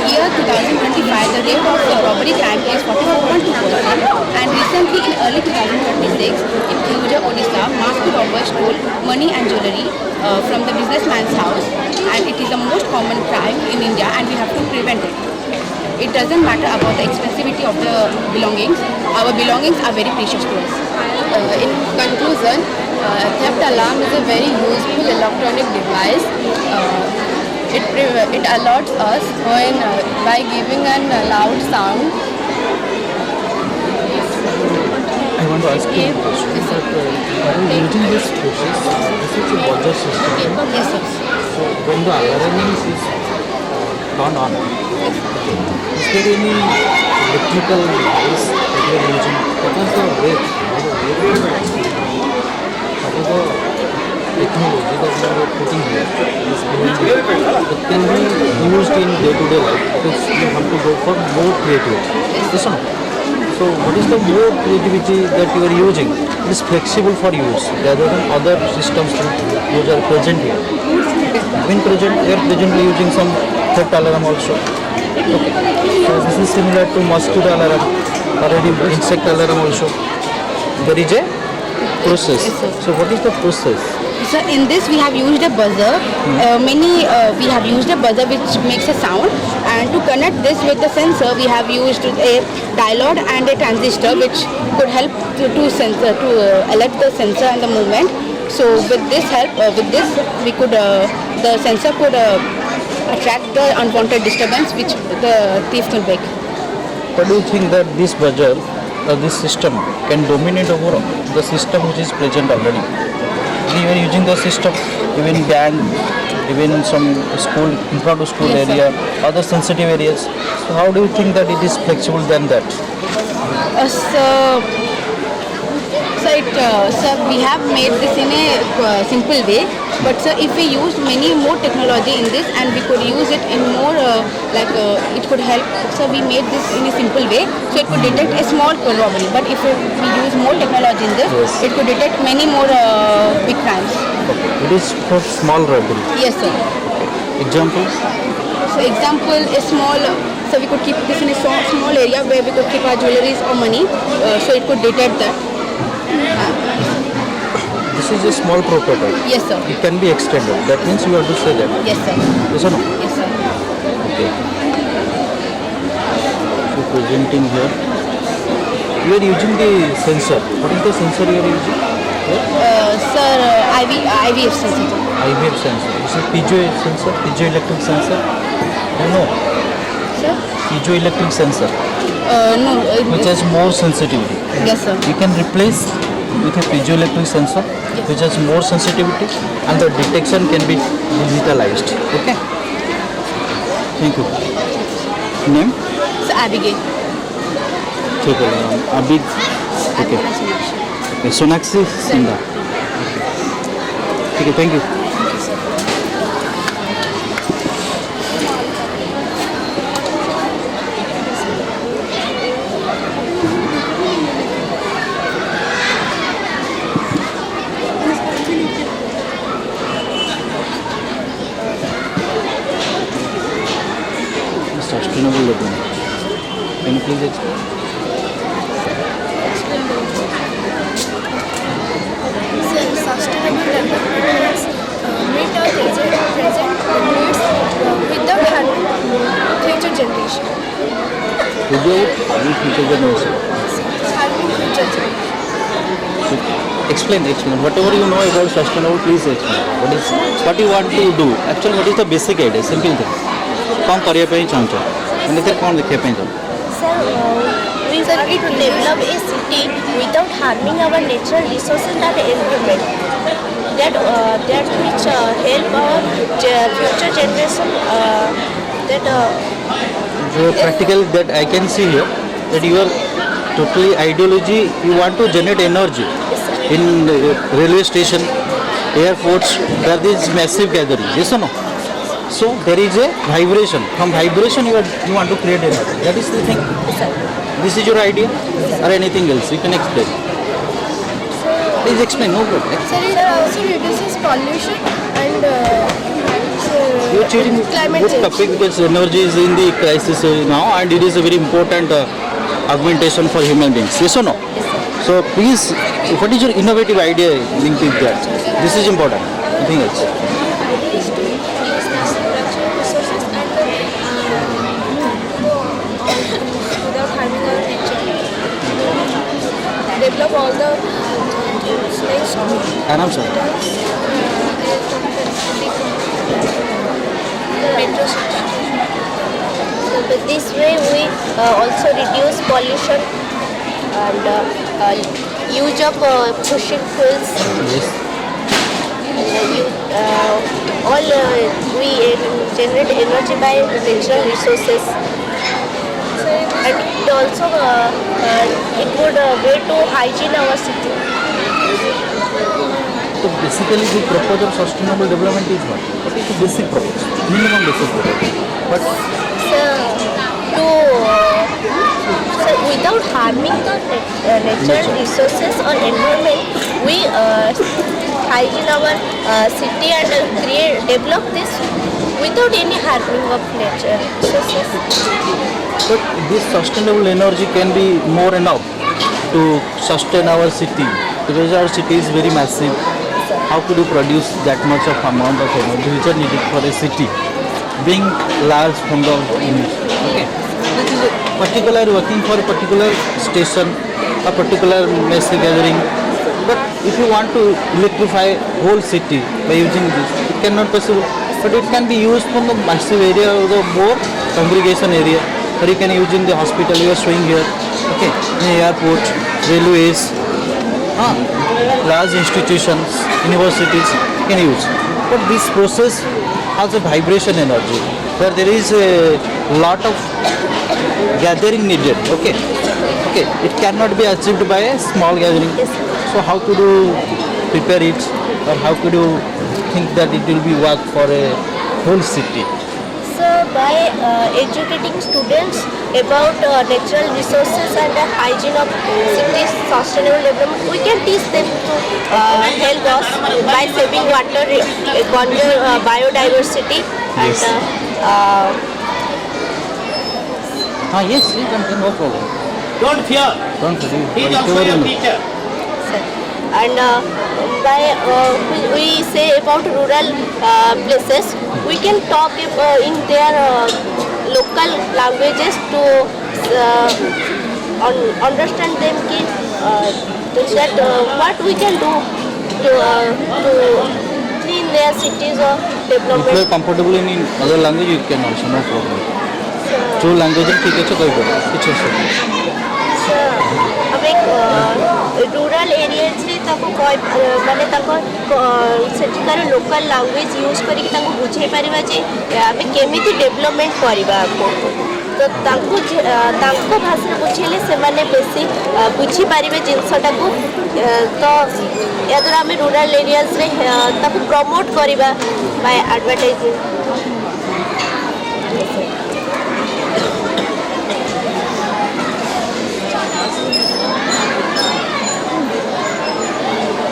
year 2025, the rate of robbery crime is 44.2%, and recently in early 2026, in Keonjhar, Odisha, masked robbers stole money and jewellery from the businessman's house, and it is the most common crime in India, and we have to prevent it. It doesn't matter about the expensivity of the belongings. Our belongings are very precious to us. In conclusion, theft alarm is a very useful electronic device. It alerts us when by giving a loud sound. I want to ask you a question. While using this process, this is a buzzer system. Yes, sir. So when the alarm is turned on, is there any electrical device that you are using? What was the wave? What is the technology that you are putting here? Is behind here. It can be used in day-to-day life because you have to go for more creativity. Yes or no? So what is the more creativity that you are using? It is flexible for use rather than other systems which are present here. When present, they are presently using some theft alarm also. Okay. So this is similar to mosquito alarm or any insect alarm also. There is a process. So what is the process? So in this we have used a buzzer. We have used a buzzer which makes a sound, and to connect this with the sensor we have used a diode and a transistor which could help to alert the sensor and the movement. So with this help, we could the sensor could attract the unwanted disturbance which the thief can make. What do you think that this buzzer this system can dominate over the system which is present already? We are using the system, even bank, even some school, in front of school Yes, area, other sensitive areas. So how do you think that it is flexible than that? Sir, we have made this in a simple way, but sir, if we use many more technology in this and we could use it in more it could help. So we made this in a simple way, so it could detect a small robbery. But if we use more technology in this, Yes. it could detect many more big crimes. Okay. It is for small robbery. Yes, sir. Example? So example, a small. So we could keep this in a small area where we could keep our jewelries or money. So it could detect that. This is a small prototype. Yes, sir. It can be extended. That means you have to say that. Yes, sir. Yes or no? Yes, sir. Okay. So presenting here. You are using the sensor. What is the sensor you are using? Sir, IVF sensor. IVF sensor. This is piezoelectric sensor. You know, Sir? piezoelectric sensor, No. which has more sensitivity. Yes, sir. You can replace with a piezoelectric sensor, which has more sensitivity, and the detection can be digitalized. Okay. Thank you. Name? So Abigail. Okay. Abid. Okay. Okay. Sonakshi Singha. Okay. Thank you. Sustainable living. Can you please explain? Sustainable development meet our present needs without harming future generation. Without any future generation. Harming future generation. Explain. Whatever you know about sustainable, please explain. What you want to do? Actually, what is the basic idea? Simple thing. कौन करिए पे ही चाहते हैं मैंने तेरे कौन लिखे पे ही Sir, we want to develop a city without harming our natural resources and environment. That which help our future generation. जो practical that I can see here that you are totally ideology. You want to generate energy in railway station, airports. There is massive gathering. Yes or no? So there is a vibration. From vibration you want to create energy. That is the thing. This is your idea or anything else? You can explain. Please explain. No problem. Sir, it also reduces pollution and You are choosing Climate good change. topic because energy is in the crisis now, and it is a very important augmentation for human beings. Yes or no? So please, what is your innovative idea linked with that? This is important. Nothing else. Is to use natural resources and without harming our nature. Develop all the next Anam sir. metro station. So with this way we also reduce pollution and use of fossil fuels. Yes. All we generate energy by natural resources, and it also it would way to hygiene our city. So basically, the purpose of sustainable development is what? What is the basic purpose? Minimum basic purpose. But So to so without harming the natural resources or environment, we hygiene our city and develop this without any harming of nature resources. But this sustainable energy can be more enough to sustain our city because our city is very massive. How could you produce that much of amount of energy which are needed for a city being large from the unit? Okay. This is a particular working for a particular station, a particular massive gathering. But if you want to electrify whole city by using this, it cannot possible. But it can be used from the massive area or the more congregation area, or you can use in the hospital you are showing here, okay, in airport, railways, large institutions, universities can use. But this process has a vibration energy where there is a lot of gathering needed, okay. It cannot be achieved by a small gathering. So how could you prepare it, or how could you think that it will be work for a whole city? So by educating students about natural resources and the hygiene of cities, sustainable development, we can teach them to help us by saving water, conserve biodiversity, and Yes, you can, no problem. Don't fear. Don't worry. He is also your teacher. and by we say about rural places, we can talk in their local languages to understand them ki, that what we can do to clean their cities or If you are development. comfortable in other language, you can also, no problem. जो language ठीक है तो कोई बात कुछ ऐसा ଆମେ rural ଏରିଆରେ ତାକୁ ମାନେ ତାଙ୍କ ସେଠିକାର ଲୋକାଲ୍ ଲାଙ୍ଗୁଏଜ୍ ୟୁଜ୍ କରିକି ତାଙ୍କୁ ବୁଝେଇ ପାରିବା ଯେ ଆମେ କେମିତି ଡେଭଲପମେଣ୍ଟ କରିବା ଆଗକୁ। ତ ତାଙ୍କ ଭାଷାରେ ବୁଝେଇଲେ ସେମାନେ ବେଶୀ ବୁଝିପାରିବେ ଜିନିଷଟାକୁ। ତ ଏହାଦ୍ୱାରା ଆମେ ରୁରାଲ୍ ଏରିଆଜ୍ରେ ତାକୁ ପ୍ରମୋଟ୍ କରିବା ବାଇ ଆଡ଼ଭର୍ଟାଇଜିଂ।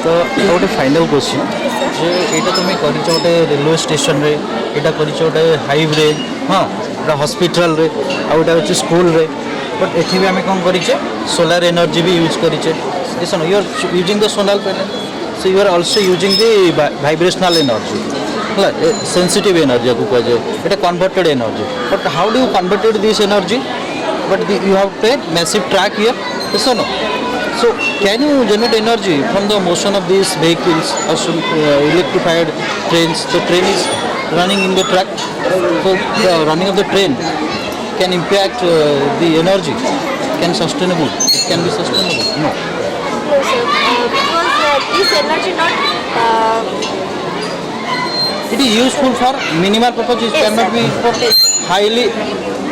तो गोटे फाइनाल क्वेश्चन जे यहाँ तुम्हें कर रेलवे स्टेशन रे यहाँ कर हाईवे हाँ गोटे हॉस्पिटल रे आ गोटे हूँ स्कूल रे बट एथि भी आम कौन करें सोलार एनर्जी भी यूज करें you are using the solar panel so you are also using the vibrational energy है सेंसिटिव एनर्जी को कहुए ये converted energy but how do you converted this energy but you have पे massive track here yes or no? So can you generate energy from the motion of these vehicles or electrified trains? The train is running in the track, so the running of the train can impact the energy. Can sustainable? It can be sustainable? No. No, sir. Because this energy not. It is useful for minimal purpose. It Yes, cannot sir. be for Yes. highly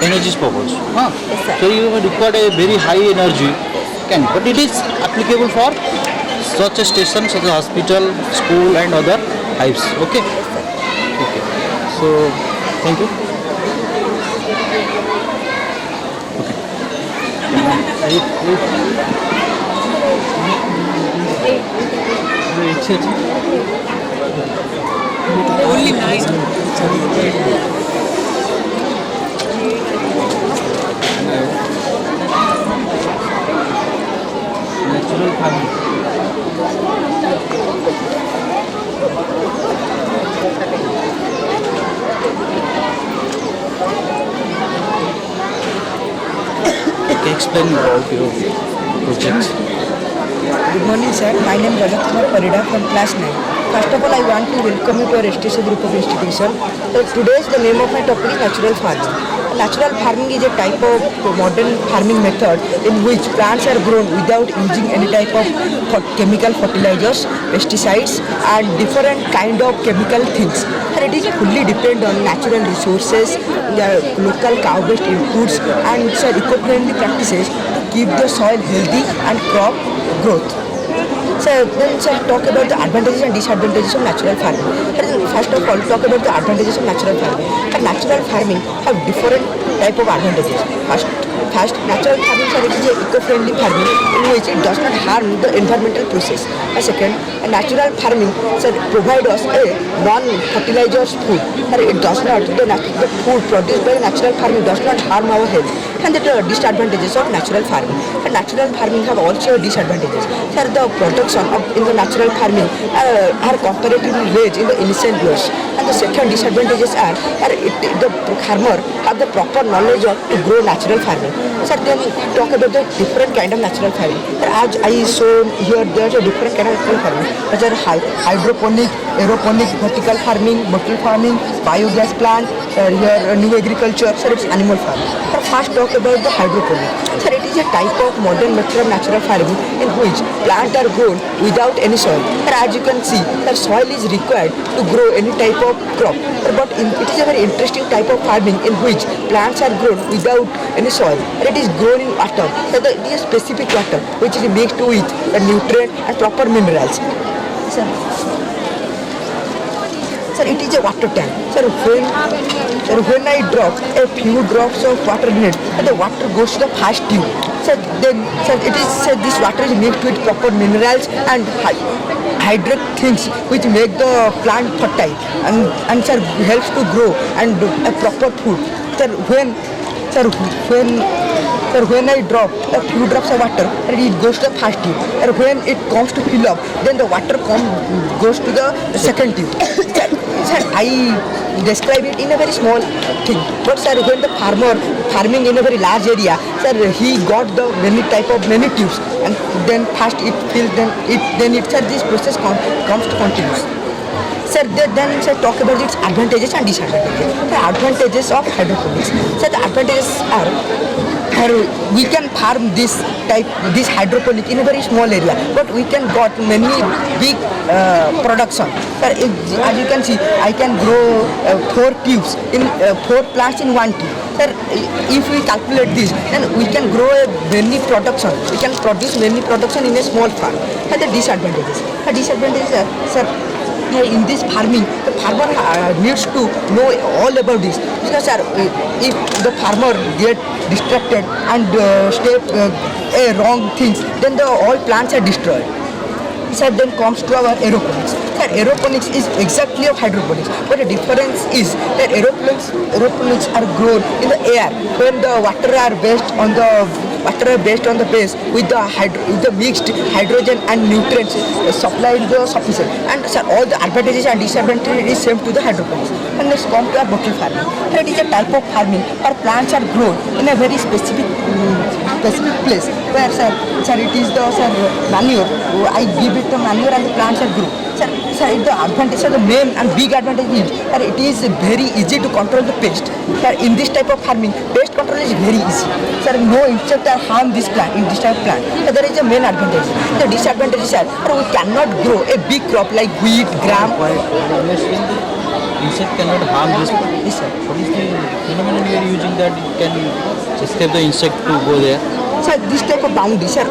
energy purpose. Huh? Yes, sir. So you require a very high energy. Can, but it is applicable for such a station, such as hospital, school, and other hives. Okay. Okay. So thank you. Okay. Only night. Natural farming. Can you explain about your projects? Good morning, sir. My name is Rajat Kumar Parida from class 9. First of all, I want to welcome you to our STC group of institution. Today's the name of my topic is natural farming. Natural farming is a type of modern farming method in which plants are grown without using any type of chemical fertilizers, pesticides, and different kind of chemical things. And it is fully depend on natural resources, the local cow-based inputs, and eco-friendly practices to keep the soil healthy and crop growth. So then talk about the advantages and disadvantages of natural farming. First of all, talk about the advantages of natural farming. And natural farming have different type of advantages. First, natural farming is a eco-friendly farming in which it does not harm the environmental process. Second, natural farming provide us a non-fertilizers food. It does not, the food produced by natural farming does not harm our health. And the disadvantages of natural farming. And natural farming have also disadvantages. The production in the natural farming are comparatively less in the initial years. And the second disadvantages are the farmer have the proper knowledge of to grow natural farming. Then talk about the different kind of natural farming. As I show here, there's a different kind of natural farming. There are hydroponic, aeroponic, vertical farming, bottle farming, biogas plant, here new agriculture, it's animal farming. First talk about the hydroponic. It is a type of modern method of natural farming in which plants are grown without any soil. As you can see, the soil is required to grow any type of crop. But it is a very interesting type of farming in which plants are grown without any soil. It is grown in water. It is a specific water which is mixed with the nutrient and proper minerals. Sir, it is a water tank. Sir, when I drop a few drops of water in it, the water goes to the first tube. Sir, then this water is mixed with proper minerals and hydrate things which make the plant fertile and sir helps to grow and a proper food. When I drop a few drops of water, it goes to the first tube. And when it comes to fill up, then the water goes to the second tube. Sir, I describe it in a very small thing. But sir, when the farmer farming in a very large area, sir, he got the many tubes, and then first it fills, then this process comes to continuous. Sir, then talk about its advantages and disadvantages. The advantages of hydroponics. Sir, the advantages are we can farm this hydroponic in a very small area, but we can got many big production. Sir, as you can see, I can grow 4 tubes in 4 plants in 1 tube. Sir, if we calculate this, then we can grow many production. We can produce many production in a small farm. And the disadvantages. The disadvantages are, sir, in this farming, the farmer needs to know all about this, because sir, if the farmer get distracted and step wrong things, then all plants are destroyed. Sir, then comes to our aeroponics. Sir, aeroponics is exactly of hydroponics, but the difference is that aeroponics are grown in the air when the water are based on the base with the mixed hydrogen and nutrients supplied the sufficient. And sir, all the advantages and disadvantages is same to the hydroponics. And let's come to our bottle farming. It is a type of farming where plants are grown in a very specific place where sir it is the manure. I give it the manure and the plants are grown. Sir, the advantage, the main and big advantage is that it is very easy to control the pest. Sir, in this type of farming, pest control is very easy. Sir, no insect harm this plant in this type of plant. So, there is a main advantage. The disadvantage is that we cannot grow a big crop like wheat, gram. Insect cannot harm this plant. Yes, sir. What is the phenomenon you are using that it can escape the insect to go there? Sir, this type of boundary, sir,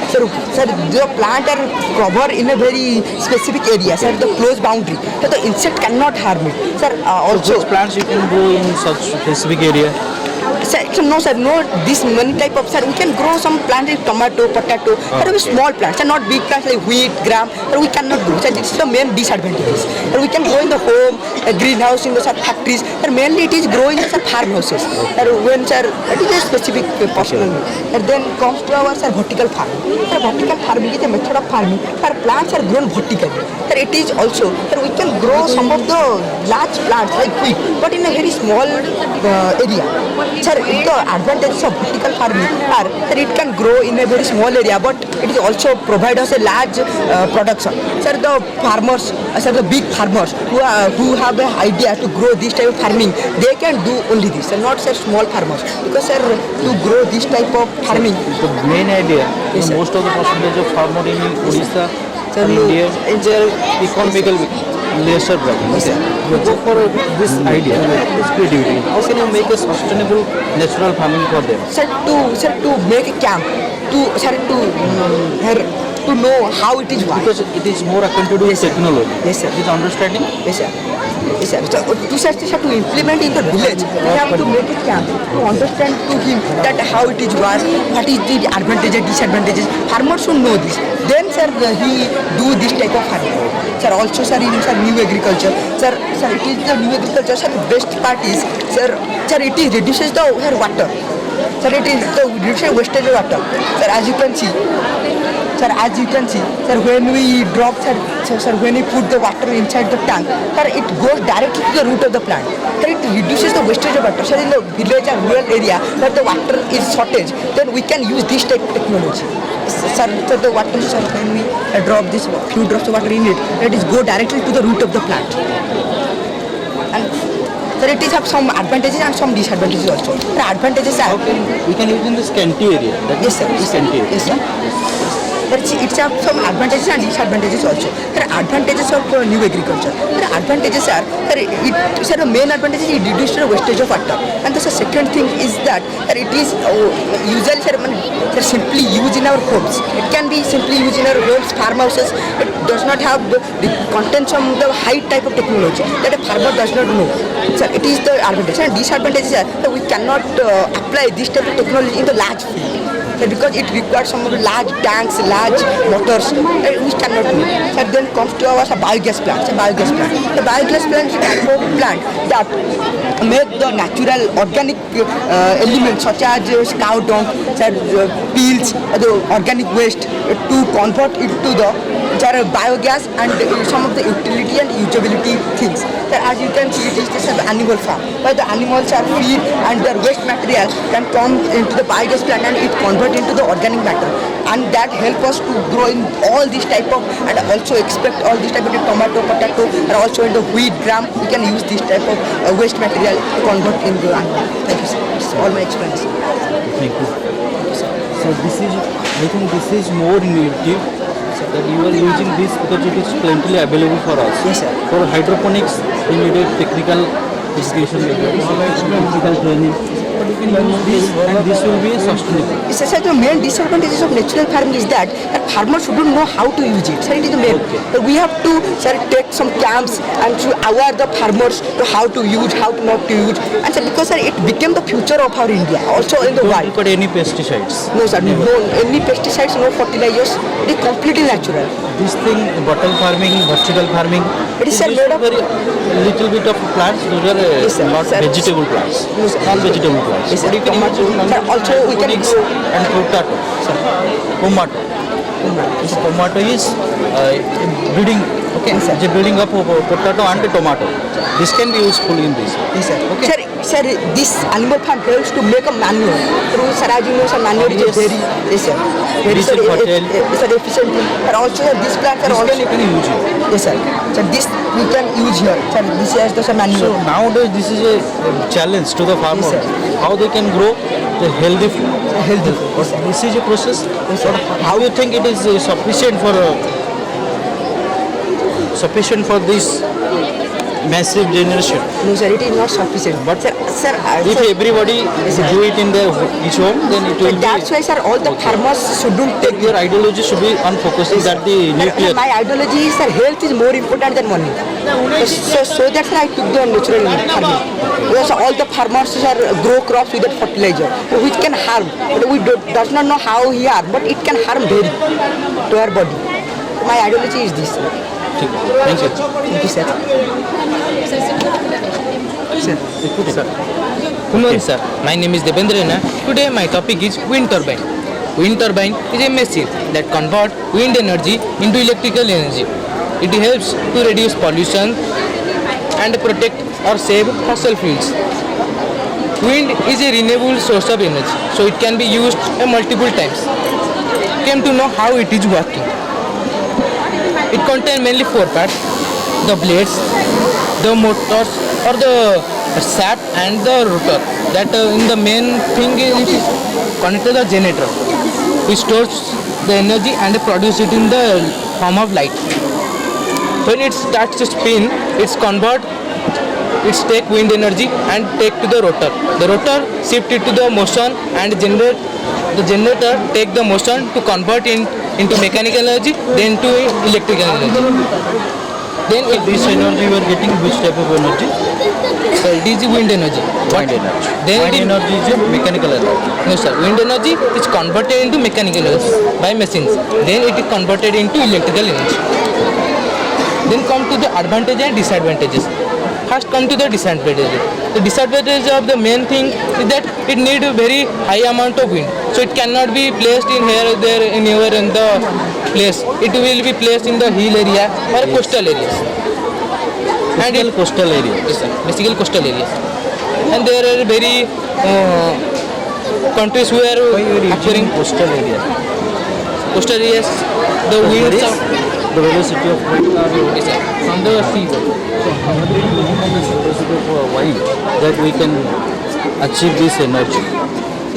Sir, the plant are covered in a very specific area, sir, the close boundary. So the insect cannot harm it. Sir, also which plants you can grow in such specific area? Sir, no sir, no this many type of sir. We can grow some plants like tomato, potato. Sir, we small plants, sir, not big plants like wheat, gram. Sir, we cannot grow. Sir, this is the main disadvantages. Sir, we can grow in the home, a greenhouse, in the sir, factories. Sir, mainly it is growing in sir farmhouses. Sir, when sir, it is a specific personal. And then comes to our sir vertical farming. Sir, vertical farming is a method of farming. Sir, plants are grown vertically. Sir, it is also sir, we can grow some of the large plants like wheat, but in a very small area. Sir, the advantages of vertical farming are that it can grow in a very small area, but it is also provide us a large production. Sir, the farmers, sir, the big farmers who have an idea to grow this type of farming, they can do only this, and not sir small farmers. Because sir, to grow this type of farming, The main idea, Yes, sir. most of the percentage of farmer in Odisha Sir, and no, India in they are economical lesser bracket. Yes, sir. You go for this idea, this creativity. How can you make a sustainable natural farming for them? sir, to make a camp, to sir, to know how it is work. Because it is more acquainted with Yes, sir. technology. Yes, sir. With understanding. Yes, sir. Yes, sir. So, to implement in the village, we have to make it camp to understand to him that how it is was, what is the advantages, disadvantages. Farmers should know this. Then, sir, he do this type of farming. Sir, also, sir, in sir, new agriculture. Sir, it is the new agriculture. Sir, the best part is, sir, it is reduces the water. Sir, it is the reduces wastage of water. Sir, as you can see. Sir, as you can see, sir, when we drop, sir, when we put the water inside the tank, sir, it goes directly to the root of the plant. Sir, it reduces the wastage of water. Sir, in the village and rural area where the water is shortage, then we can use this type of technology. Sir, the water, sir, when we drop this few drops of water in it, it is go directly to the root of the plant. And sir, it is have some advantages and some disadvantages also. The advantages are, We can use in the scanty area. That yes, sir. is scanty area. Yes, sir. But it's have some advantages and disadvantages also. There are advantages of new agriculture. There are advantages are the main advantage is it reduces the wastage of water. And the second thing is that it is usually sir, simply used in our homes. It can be simply used in our homes, farmhouses. It does not have the contents of the high type of technology that a farmer does not know. Sir, it is the advantage. And disadvantages are that we cannot apply this type of technology in the large field. Because it requires some of the large tanks, large motors, which cannot do. So then comes to our biogas plant. The biogas plant is a type of plant that make the natural organic elements such as cow dung, peels, the organic waste to convert it to the biogas and some of the utility and usability things. So as you can see, it is just an animal farm where the animals are feed and their waste material can come into the biogas plant and it convert into the organic matter, and that help us to grow in all these type of and also expect all these type of tomato, potato, and also in the wheat, gram. We can use this type of waste material to convert into animal. Thank you, sir. This is all my explanation. Thank you. So this is, I think this is more innovative that you are using this because it is plentifully available for us. Yes, sir. For hydroponics, we need a technical education, technical training. But you can use this and this will be sustainable. It's such the main disadvantages of natural farming is that farmers shouldn't know how to use it. So it is the main. So we have to take some camps and to aware the farmers to how to use, how to not to use. And so because it became the future of our India, also in the Don't world. look at any pesticides. No sir, no any pesticides, no fertilizers. It is completely natural. This thing, bottle farming, vertical farming, It is, sir, used made of- very little bit of plants. Those are Yes, sir. not Sir. vegetable plants, Yes, sir. non-vegetable plants. Yes, sir. But you can Tomato, use sir, also we can hydroponics grow- and potato. Tomato. So tomato is breeding. Okay, Yes, sir. the breeding of potato and tomato. This can be useful in this. Yes, sir. Okay. Sir, this animal farm helps to make a manure. Through, sir, as you know, sir, manure is a Yes. very, yes, sir, very This is fertile. it's an efficient thing. But also, sir, these plants are This also, can you can use it. yes, sir. So this we can use here. Sir, this is the So manure. nowadays this is a challenge to the farmer. Yes, sir. How they can grow the healthy food. Healthy. But this is a process. Yes, sir. How you think it is sufficient for this massive generation. No, sir, it is not sufficient. But sir, if everybody do it in their each home, then it will that's why, sir, all the farmers shouldn't take your ideology should be on focusing that the nuclear. My ideology is that health is more important than money. So that's why I took the natural farming. Because all the farmers grow crops without fertilizer, which can harm. But we does not know how he harm, but it can harm very to our body. My ideology is this. Thank you. Thank you, sir. Good morning, sir. My name is Debendrana. Today my topic is wind turbine. Wind turbine is a machine that converts wind energy into electrical energy. It helps to reduce pollution and protect or save fossil fuels. Wind is a renewable source of energy, so it can be used multiple times. Came to know how it is working. It contains mainly 4 parts: the blades, the motors or the shaft and the rotor. That in the main thing it is connected to the generator, which stores the energy and produces it in the form of light. When it starts to spin, it's take wind energy and take to the rotor. The rotor shift it to the motion and the generator take the motion to convert into mechanical energy, then to electrical energy. Then This energy you are getting which type of energy? it is wind energy. Wind energy. Then Wind energy is a mechanical energy. No sir, wind energy is converted into mechanical energy by machines. Then it is converted into electrical energy. Then come to the advantages and disadvantages. First come to the disadvantages. The disadvantage of the main thing is that it needs a very high amount of wind. So it cannot be placed in here, there, anywhere in the place. It will be placed in the hill area or coastal areas. And it, Coastal area. yes, sir, basically coastal areas. And there are very countries where occurring Coastal area. coastal areas, the winds are The velocity of wind are yes, sir, from the sea. velocity of wind that we can achieve this energy.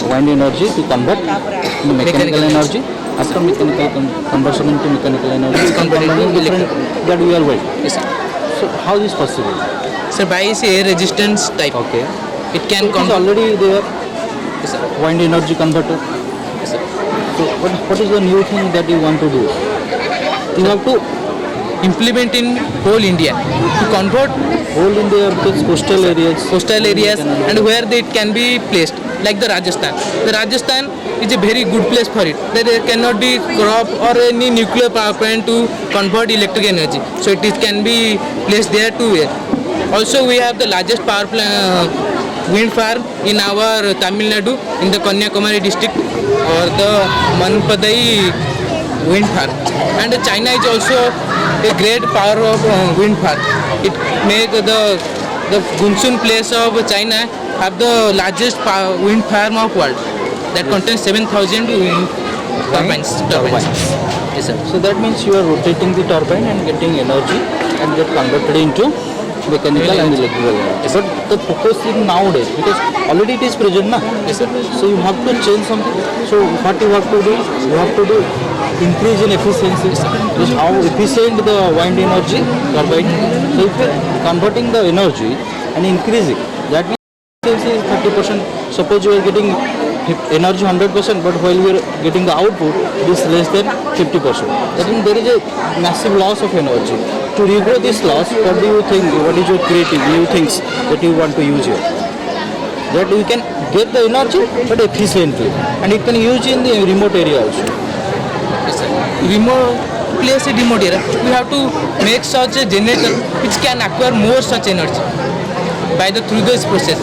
Wind energy to convert into mechanical energy. After mechanical conversion into mechanical energy, It's converted into different that we are well. Yes, sir. So how is possible? Sir, by its air resistance type, Okay. it can It is already there. yes, sir. Wind energy converter. Yes, sir. So what is the new thing that you want to do? You have to Implement in whole India to convert hold in the coastal areas. coastal areas and where it can be placed, like the Rajasthan. The Rajasthan is a very good place for it. There cannot be crop or any nuclear power plant to convert electric energy. So it is, can be placed there too. Also, we have the largest power plant, wind farm in our Tamil Nadu in the Kanyakumari district, or the Manpadai wind farm. And China is also a great power of wind farm. It make the Gunsun place of China have the largest wind farm of world that contains 7,000 wind turbines. Yes, sir. So that means you are rotating the turbine and getting energy and get converted into mechanical and electrical energy. But the focus is nowadays because already it is present now. Yes, sir. So you have to change something. So what you have to do? You have to do increase in efficiency. Just how efficient the wind energy turbine. So if you are converting the energy and increasing, that means efficiency is 30%. Suppose you are getting energy 100%, but while you are getting the output, it is less than 50%. That means there is a massive loss of energy. To regrow this loss, what do you think? What is your creative new things that you want to use here? That you can get the energy, but efficiently, and it can use in the remote area also. Yes, sir. Remote place a remote area. We have to make such a generator which can acquire more such energy by the through this process.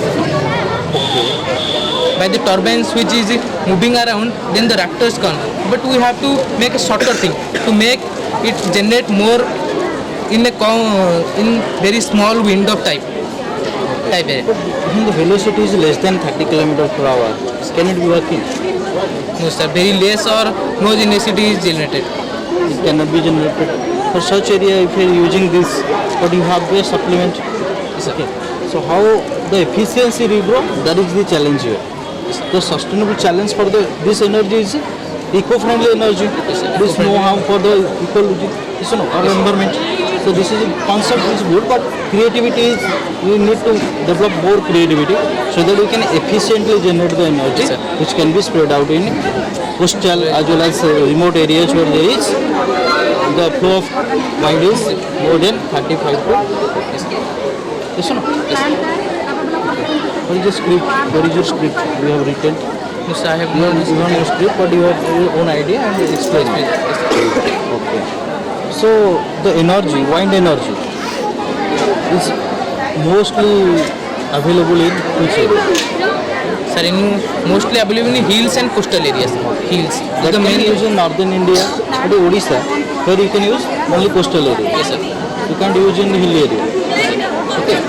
By the turbines which is moving around, then the reactors come. But we have to make a shorter thing to make it generate more in very small wind of type area. When the velocity is less than 30 km per hour, can it be working? No sir, very less or no electricity is generated. It cannot be generated. For such area, if you are using this, but you have to supplement. Yes, Okay. So how the efficiency regrow? That is the challenge here. The sustainable challenge for this energy is eco-friendly energy. This know how for the ecology, our environment. So this is concept is good, but creativity is we need to develop more creativity so that we can efficiently generate the energy, which can be spread out in coastal as well as remote areas where there is the flow of wind is more than 35 to. Yes or no? What is the script? What is your script you have written? Yes, I have You known have no script, but you have your own idea and explain it. Okay. So the energy, wind energy, is mostly available in which area? Sir, mostly available in hills and coastal areas. Hills. That The can main be used in northern India, but in Odisha, where you can use only coastal area. Yes, sir. You can't use in hill area. Okay.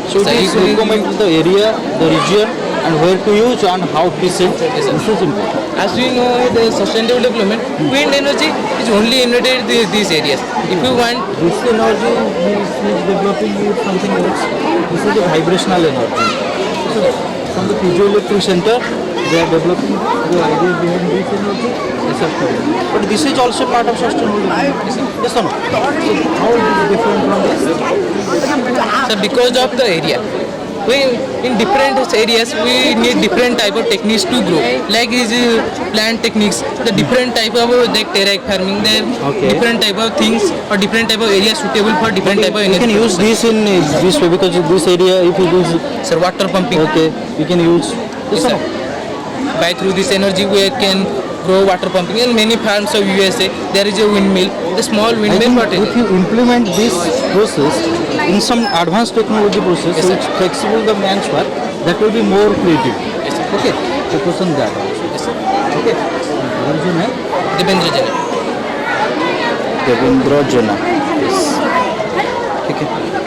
So Sir, it is equally- recommend the area, the region, and where to use and how efficient. This is important. As we know, the sustainable development, wind energy is only invented in these areas. If you want, This energy is developing with something else. This is a vibrational energy. So from the Piezoelectric Center, they are developing the idea behind this energy. Yes, of course. But this is also part of sustainable development. Yes or no? So how it is different from this? sir, because of the area, we in different areas we need different type of techniques to grow. Like is plant techniques, the different type of like terrace farming, there Okay. different type of things or different type of areas suitable for different type of You energy. can use this in this way because this area, if you use, Sir, water pumping. okay, you can use. Yes or Sir. no? By through this energy we can grow water pumping. In many farms of USA there is a windmill, the small I windmill think for if you implement this process in some advanced technology process, Yes, so sir. it's flexible the man's work, that will be more creative. Yes, sir. Okay, focus on that also. Yes, sir. Okay, what is your name? Devendra Jana. Devendra Jana. Yes. Okay.